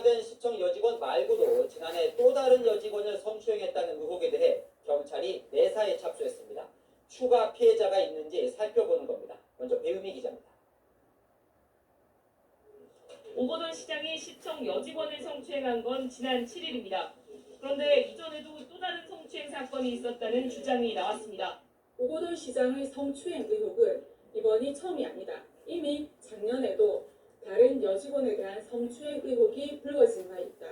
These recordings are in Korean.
된 시청 여직원 말고도 지난해 또 다른 여직원을 성추행했다는 의혹에 대해 경찰이 내사에 착수했습니다. 추가 피해자가 있는지 살펴보는 겁니다. 먼저 배은미 기자입니다. 오거돈 시장이 시청 여직원을 성추행한 건 지난 7일입니다. 그런데 이전에도 또 다른 성추행 사건이 있었다는 주장이 나왔습니다. 오거돈 시장의 성추행 의혹은 이번이 처음이 아니다. 이미 작년에도 다른 여직원에 대한 성추행 의혹이 불거진 바 있다.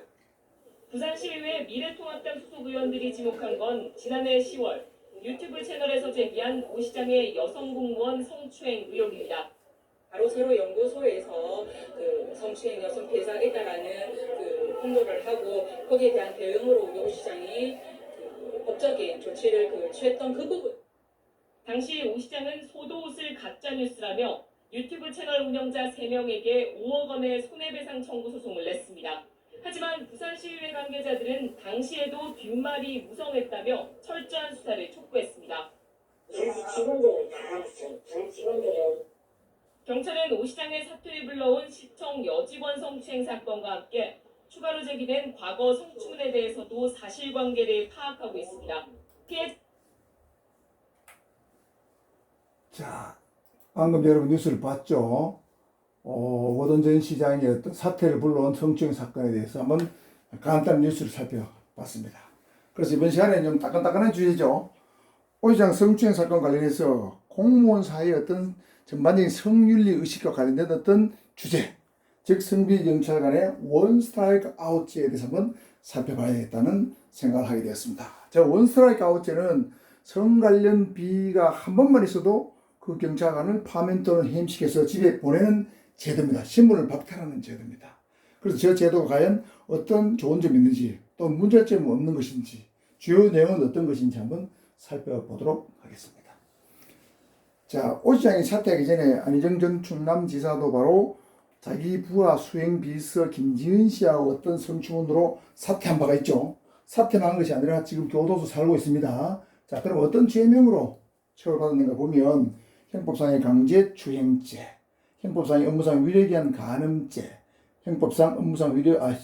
부산시의회 미래통합당 소속 의원들이 지목한 건 지난해 10월 유튜브 채널에서 제기한 오 시장의 여성 공무원 성추행 의혹입니다. 바로세로 연구소에서 성추행 여성 피해자가 있다라는 홍보를 하고 거기에 대한 대응으로 오 시장이 법적인 조치를 취했던 그 부분. 당시 오 시장은 소도옷을 가짜뉴스라며 유튜브 채널 운영자 3명에게 5억 원의 손해배상 청구 소송을 냈습니다. 하지만 부산시의회 관계자들은 당시에도 뒷말이 무성했다며 철저한 수사를 촉구했습니다. 직원들을 다 전 직원들은 경찰은 오 시장의 사퇴를 불러온 시청 여직원 성추행 사건과 함께 추가로 제기된 과거 성추문에 대해서도 사실관계를 파악하고 있습니다. 자, 방금 여러분 뉴스를 봤죠? 오거돈 전 시장의 어떤 사태를 불러온 성추행 사건에 대해서 한번 간단한 뉴스를 살펴봤습니다. 그래서 이번 시간에 좀 따끈따끈한 주제죠. 오 시장 성추행 사건 관련해서 공무원 사이의 어떤 전반적인 성윤리 의식과 관련된 어떤 주제, 즉 성비 경찰 간의 원 스트라이크 아웃제에 대해서 한번 살펴봐야겠다는 생각을 하게 되었습니다. 자, 원 스트라이크 아웃제는 성 관련 비위가 한 번만 있어도 그 경찰관을 파면 또는 해임시켜서 집에 보내는 제도입니다. 신분을 박탈하는 제도입니다. 그래서 저 제도가 과연 어떤 좋은 점이 있는지 또 문제점이 없는 것인지 주요 내용은 어떤 것인지 한번 살펴보도록 하겠습니다. 자, 오 시장이 사퇴하기 전에 안희정 전 충남지사도 바로 자기 부하 수행비서 김지은 씨하고 어떤 성추문으로 사퇴한 바가 있죠. 사퇴만 한 것이 아니라 지금 교도소 살고 있습니다. 자, 그럼 어떤 죄명으로 처벌받았는가 보면 형법상의 강제추행죄, 형법상의 업무상 위력에 의한 간음죄, 형법상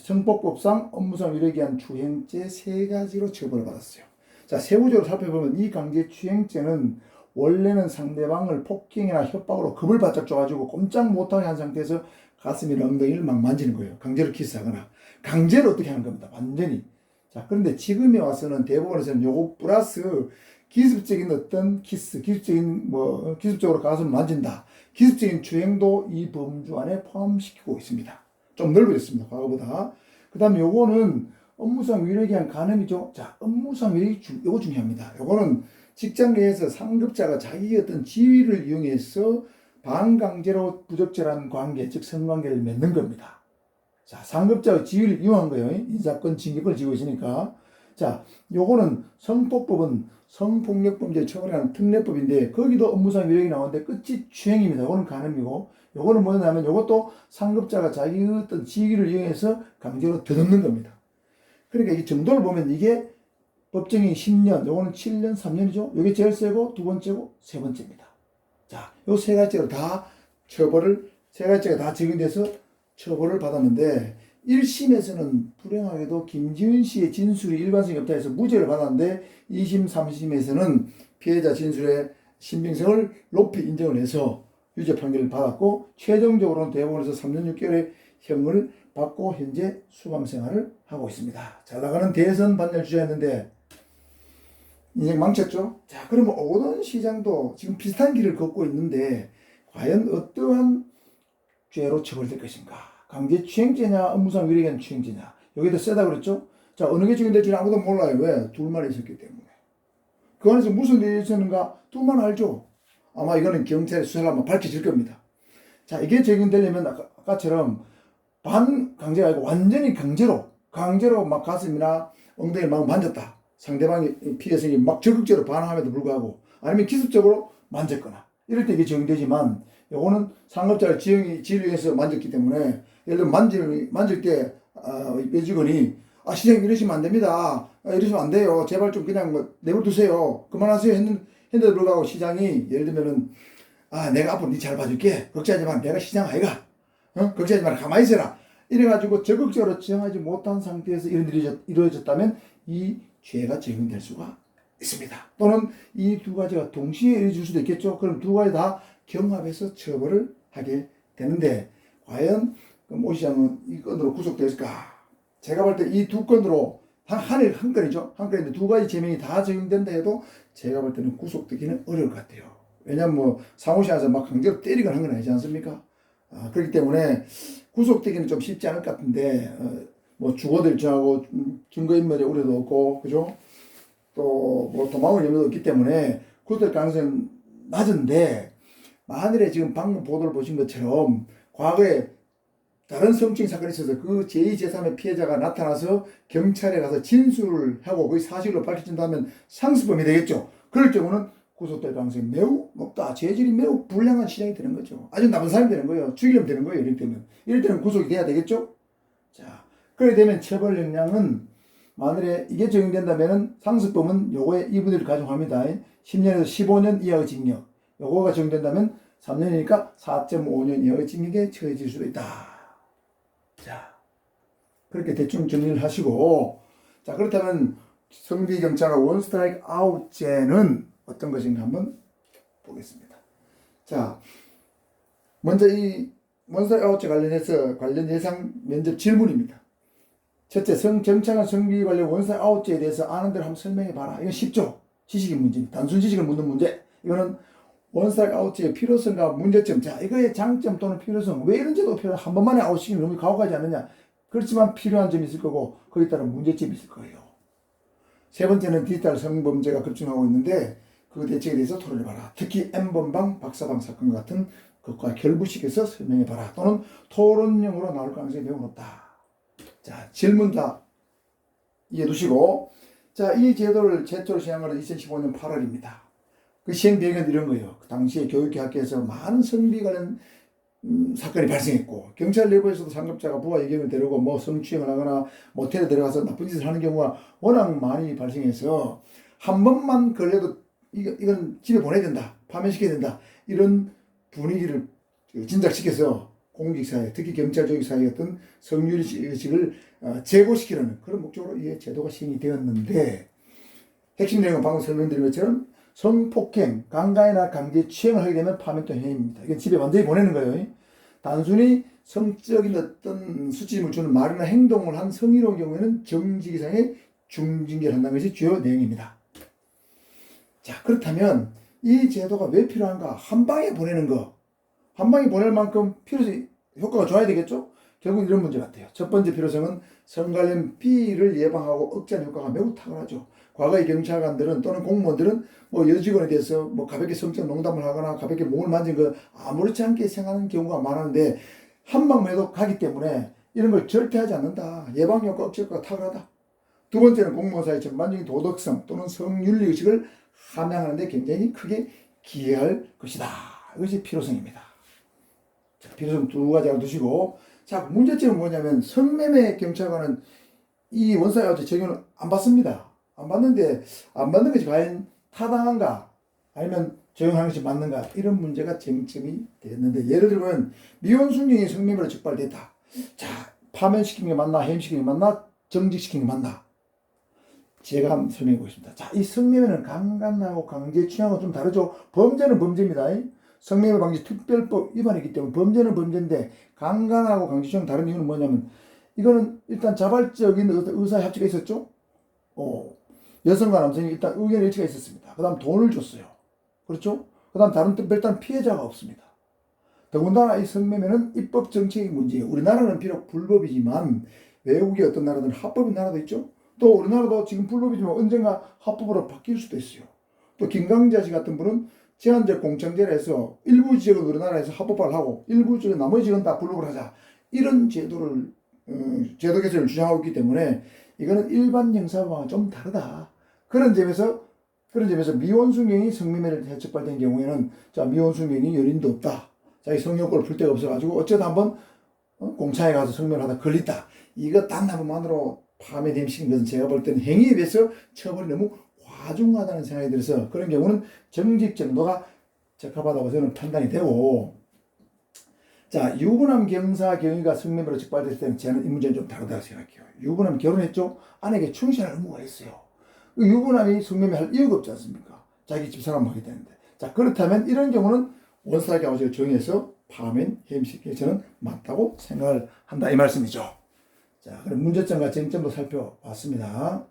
성폭법상 업무상 위력에 의한 추행죄 세 가지로 처벌을 받았어요. 자, 세부적으로 살펴보면 이 강제추행죄는 원래는 상대방을 폭행이나 협박으로 겁을 바짝 줘가지고 꼼짝 못하게 한 상태에서 가슴이나 엉덩이를 막 만지는 거예요. 강제로 키스하거나 강제로 어떻게 하는 겁니다. 완전히. 자, 그런데 지금에 와서는 대법원에서는 요거 플러스 기습적인 어떤 키스, 기습적으로 가슴을 만진다. 기습적인 추행도 이 범주 안에 포함시키고 있습니다. 좀 넓어졌습니다. 과거보다. 그 다음에 요거는 업무상 위력에 의한 간음이죠. 자, 업무상 위력이 요거 중요합니다. 요거는 직장 내에서 상급자가 자기의 어떤 지위를 이용해서 반강제로 부적절한 관계, 즉 성관계를 맺는 겁니다. 자, 상급자의 지위를 이용한 거예요. 인사권, 징계권을 지고 있으니까. 자, 요거는 성폭법은 성폭력범죄 처벌하는 특례법인데 거기도 업무상 위력이 나오는데 끝이 추행입니다. 요거는 간음이고 요거는 뭐냐면 요것도 상급자가 자기의 어떤 지위를 이용해서 강제로 더듬는 겁니다. 그러니까 이 정도를 보면 이게 법정이 10년, 요거는 7년, 3년이죠. 요게 제일 세고 두 번째고 세 번째입니다. 자, 요 세 가지로 다 세 가지가 다 적용돼서 처벌을 받았는데 1심에서는 불행하게도 김지은 씨의 진술이 일관성이 없다 해서 무죄를 받았는데 2심, 3심에서는 피해자 진술의 신빙성을 높이 인정을 해서 유죄 판결을 받았고 최종적으로는 대법원에서 3년 6개월의 형을 받고 현재 수감 생활을 하고 있습니다. 잘 나가는 대선 반열 주자였는데 인생 망쳤죠? 자, 그러면 오거돈 시장도 지금 비슷한 길을 걷고 있는데 과연 어떠한 죄로 처벌될 것인가? 강제추행죄냐 업무상 위력에 의한 추행죄냐 여기에 더 세다고 그랬죠? 자, 어느 게 적용될지 아무도 몰라요. 왜? 둘만 있었기 때문에. 그 안에서 무슨 일이 있었는가 둘만 알죠. 아마 이거는 경찰의 수사를 한번 밝혀질 겁니다. 자, 이게 적용되려면 아까처럼 반강제가 아니고 완전히 강제로 막 가슴이나 엉덩이를 막 만졌다. 상대방의 피해성이 막 적극적으로 반항함에도 불구하고 아니면 기습적으로 만졌거나 이럴 때 이게 적용되지만 요거는 상급자의 지위를 위해서 만졌기 때문에 예를 들면 만질 때 여직원이 시장님 이러시면 안 됩니다. 이러시면 안 돼요. 제발 좀 그냥 내버려두세요. 그만하세요. 했는데도 불구하고 시장이 예를 들면은 내가 앞으로 니 잘 봐줄게. 걱정하지 마. 내가 시장 아이가. 걱정하지 마라. 가만히 있어라. 이래가지고 적극적으로 지정하지 못한 상태에서 이런 일이 이루어졌다면 이 죄가 적용될 수가 있습니다. 또는 이 두 가지가 동시에 이루어질 수도 있겠죠. 그럼 두 가지 다 경합해서 처벌을 하게 되는데 과연 그럼 오 시장은 이 건으로 구속됐을까? 제가 볼 때 이 두 건으로 한 건이죠. 한 건인데 두 가지 죄명이 다 적용된다 해도 제가 볼 때는 구속되기는 어려울 것 같아요. 왜냐면 뭐 사무실에서 막 강제로 때리거나 한 건 아니지 않습니까? 그렇기 때문에 구속되기는 좀 쉽지 않을 것 같은데 뭐 주거들 정하고 증거인멸의 우려도 없고 그죠? 또 뭐 도망을 염려도 없기 때문에 구속될 가능성은 낮은데 만일에 지금 방금 보도를 보신 것처럼 과거에 다른 성추행 사건이 있어서 그 제2, 제3의 피해자가 나타나서 경찰에 가서 진술을 하고 그 사실로 밝혀진다면 상습범이 되겠죠. 그럴 경우는 구속될 가능성이 매우 높다. 죄질이 매우 불량한 시장이 되는 거죠. 아주 나쁜 사람이 되는 거예요. 죽이려면 되는 거예요. 이럴 때는 구속이 돼야 되겠죠. 자, 그렇게 되면 처벌 역량은 만일에 이게 적용된다면 상습범은 요거에 이부들을 가중합니다. 10년에서 15년 이하의 징역. 요거가 적용된다면 3년이니까 4.5년 이하의 징역에 처해질 수도 있다. 자, 그렇게 대충 정리를 하시고, 자, 그렇다면 성비경찰과 원스트라이크 아웃죄는 어떤 것인가 한번 보겠습니다. 자, 먼저 이 원스트라이크 아웃죄 관련해서 관련 예상 면접 질문입니다. 첫째, 정창한 성비 관련 원스트라이크 아웃죄에 대해서 아는 대로 한번 설명해 봐라. 이건 쉽죠? 지식의 문제입니다. 단순 지식을 묻는 문제. 이거는 원스트라이크 아웃죄의 필요성과 문제점. 자, 이거의 장점 또는 필요성. 왜 이런 제도가 필요한 한 번만에 아웃시키면 너무 가혹하지 않느냐. 그렇지만 필요한 점이 있을 거고 거기에 따른 문제점이 있을 거예요. 세 번째는 디지털 성범죄가 급증하고 있는데 그 대책에 대해서 토론해봐라. 특히 N번방, 박사방 사건 같은 것과 결부시켜서 설명해봐라. 또는 토론형으로 나올 가능성이 매우 높다. 자, 질문 다 이해두시고, 자, 이 제도를 최초로 시행한 건 2015년 8월입니다. 그 시행 배경은 이런 거예요. 그 당시에 교육학교에서 많은 성비 관련 사건이 발생했고, 경찰 내부에서도 상급자가 부하 의견을 데리고 뭐 성추행을 하거나 모텔에 들어가서 나쁜 짓을 하는 경우가 워낙 많이 발생해서 한 번만 걸려도 이건 집에 보내야 된다, 파면시켜야 된다, 이런 분위기를 진작시켜서 공직사회, 특히 경찰 조직사회 같은 성유의식을 제고시키려는 그런 목적으로 이 제도가 시행이 되었는데, 핵심 내용은 방금 설명드린 것처럼 성폭행, 강간이나 강제추행을 하게 되면 파면 또는 해임입니다. 이건 집에 완전히 보내는 거예요. 단순히 성적인 어떤 수치심을 주는 말이나 행동을 한 성희롱의 경우에는 정직 이상의 중징계를 한다는 것이 주요 내용입니다. 자, 그렇다면 이 제도가 왜 필요한가? 한 방에 보내는 거. 한 방에 보낼 만큼 효과가 좋아야 되겠죠? 결국 이런 문제 같아요. 첫 번째 필요성은 성 관련 비리를 예방하고 억제하는 효과가 매우 탁월하죠. 과거의 경찰관들은 또는 공무원들은 뭐 여직원에 대해서 뭐 가볍게 성적 농담을 하거나 가볍게 몸을 만진 거 아무렇지 않게 생각하는 경우가 많은데 한 방만 해도 가기 때문에 이런 걸 절대 하지 않는다. 예방 효과, 억제 효과가 탁월하다. 두 번째는 공무원 사회 전반적인 도덕성 또는 성윤리 의식을 함양하는 데 굉장히 크게 기여할 것이다. 이것이 필요성입니다. 자, 필요성 두 가지 알아두시고, 자, 문제점은 뭐냐면 성매매 경찰관은 이 원스트라이크 아웃죄 적용을 안 받습니다. 안 받는데 안 받는 것이 과연 타당한가 아니면 적용하는 것이 맞는가, 이런 문제가 쟁점이 됐는데, 예를 들면 미혼순경이 성매매로 적발됐다. 자, 파면시키는 게 맞나, 해임시키는 게 맞나, 정직시키는 게 맞나? 제가 한번 설명해 보겠습니다. 자, 이 성매매는 강간하고 강제추행하고 좀 다르죠. 범죄는 범죄입니다. 성매매 방지 특별법 위반이기 때문에 범죄는 범죄인데 강간하고 강제추행 다른 이유는 뭐냐면, 이거는 일단 자발적인 의사 협치가 있었죠. 여성과 남성이 일단 의견 일치가 있었습니다. 그 다음 돈을 줬어요. 그렇죠? 그 다음 다른 별다른 피해자가 없습니다. 더군다나 이 성매매는 입법 정책의 문제예요. 우리나라는 비록 불법이지만 외국의 어떤 나라들은 합법인 나라도 있죠. 또 우리나라도 지금 불법이지만 언젠가 합법으로 바뀔 수도 있어요. 또 김강자 씨 같은 분은 제한적 공청제를 해서 일부 지역은 우리나라에서 합법화를 하고 일부 지역은 나머지 지역은 다 불법을 하자, 이런 제도를 제도 개선을 주장하고 있기 때문에 이거는 일반 형사법과는 좀 다르다. 그런 점에서 미혼순경이 성매매를 적발된 경우에는, 자, 미혼순경이 연인도 없다, 자기 성욕을 풀 데가 없어가지고 어쩌다 한번 공차에 가서 성매매를 하다 걸렸다, 이거 단 한 번만으로 파면시킨 것은 제가 볼 때는 행위에 비해서 처벌이 너무 과중하다는 생각이 들어서 그런 경우는 정직 정도가 적합하다고 저는 판단이 되고, 자, 유부남 경사 경위가 성매매로 적발됐을 때는 저는 이 문제는 좀 다르다고 생각해요. 유부남이 결혼했죠? 아내에게 충실할 의무가 있어요. 그 유부남이 성매매 할 이유가 없지 않습니까? 자기 집사람 하게 되는데. 자, 그렇다면 이런 경우는 원사의 경우를 정해서 파면 해임시키는 게 저는 맞다고 생각을 한다. 이 말씀이죠. 자, 그럼 문제점과 쟁점도 살펴봤습니다.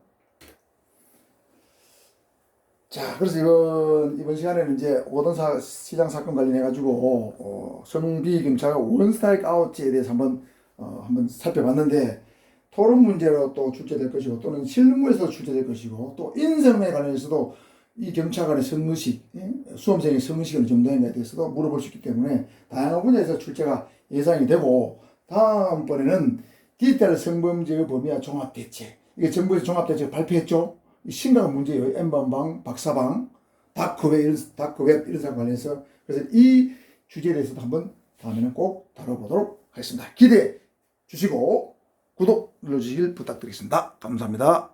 자, 그래서 이번 시간에는 이제 오던 시장 사건 관련해가지고, 성비 경찰과 원스트라이크 아웃에 대해서 한번 살펴봤는데, 토론 문제로 또 출제될 것이고, 또는 실무에서 출제될 것이고, 또 인성에 관련해서도 이 경찰관의 성의식, 수험생의 성의식이 어느 정도인가에 대해서도 물어볼 수 있기 때문에, 다양한 분야에서 출제가 예상이 되고, 다음번에는 디지털 성범죄의 범위와 종합대책. 이게 정부에서 종합대책 발표했죠? 심각한 문제예요. N번방, 박사방, 다크웹 이런 사람 관련해서. 그래서 이 주제에 대해서도 한번 다음에는 꼭 다뤄보도록 하겠습니다. 기대해 주시고 구독 눌러주시길 부탁드리겠습니다. 감사합니다.